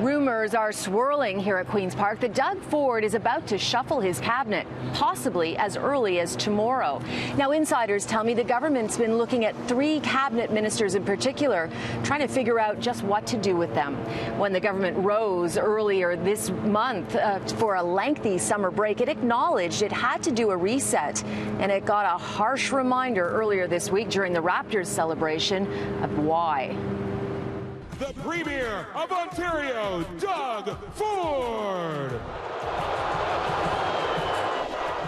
Rumors are swirling here at Queen's Park that Doug Ford is about to shuffle his cabinet, possibly as early as tomorrow. Now, insiders tell me the government's been looking at 3 cabinet ministers in particular, trying to figure out just what to do with them. When the government rose earlier this month for a lengthy summer break, it acknowledged it had to do a reset, and it got a harsh reminder earlier this week during the Raptors celebration of why. The Premier of Ontario, Doug Ford.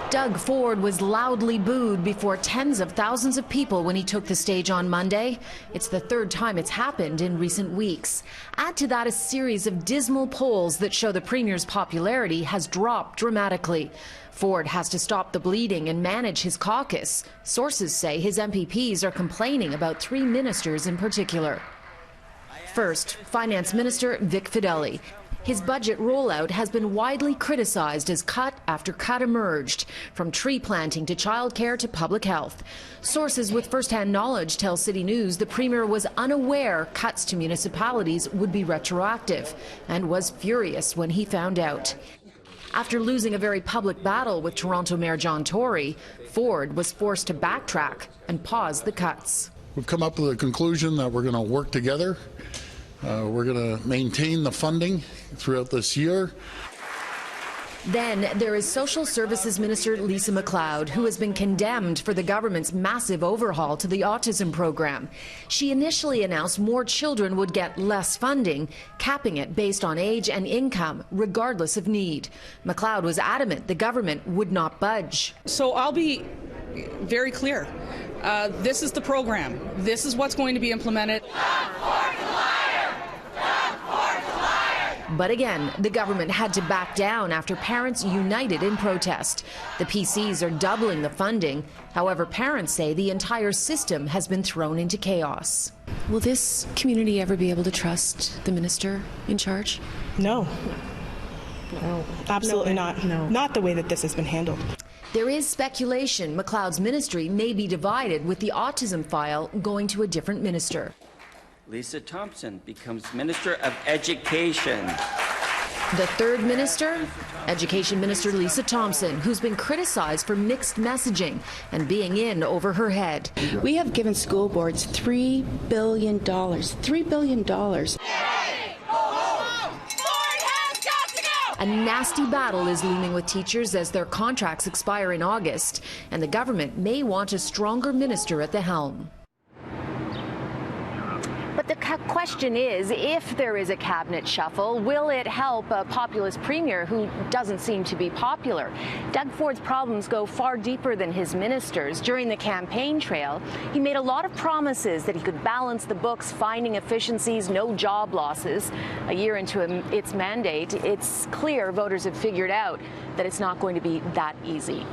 Doug Ford was loudly booed before tens of thousands of people when he took the stage on Monday. It's the 3rd time it's happened in recent weeks. Add to that a series of dismal polls that show the Premier's popularity has dropped dramatically. Ford has to stop the bleeding and manage his caucus. Sources say his MPPs are complaining about 3 ministers in particular. First, Finance Minister Vic Fedeli. His budget rollout has been widely criticized as cut after cut emerged, from tree planting to childcare to public health. Sources with first-hand knowledge tell CityNews the Premier was unaware cuts to municipalities would be retroactive and was furious when he found out. After losing a very public battle with Toronto Mayor John Tory, Ford was forced to backtrack and pause the cuts. We've come up with a conclusion that we're going to work together. We're going to maintain the funding throughout this year. Then there is Social Services Minister Lisa MacLeod, who has been condemned for the government's massive overhaul to the autism program. She initially announced more children would get less funding, capping it based on age and income, regardless of need. MacLeod was adamant the government would not budge. So I'll be very clear. This is the program. This is what's going to be implemented. But again, the government had to back down after parents united in protest. The PCs are doubling the funding. However, parents say the entire system has been thrown into chaos. Will this community ever be able to trust the minister in charge? No. No, absolutely not. No. Not the way that this has been handled. There is speculation MacLeod's ministry may be divided, with the autism file going to a different minister. Lisa Thompson becomes Minister of Education. The 3rd minister, Education Minister Lisa Thompson, who's been criticized for mixed messaging and being in over her head. We have given school boards $3 billion. $3 billion. A nasty battle is looming with teachers as their contracts expire in August, and the government may want a stronger minister at the helm. But the question is, if there is a cabinet shuffle, will it help a populist premier who doesn't seem to be popular? Doug Ford's problems go far deeper than his ministers. During the campaign trail, he made a lot of promises that he could balance the books, finding efficiencies, no job losses. A year into its mandate, it's clear voters have figured out that it's not going to be that easy.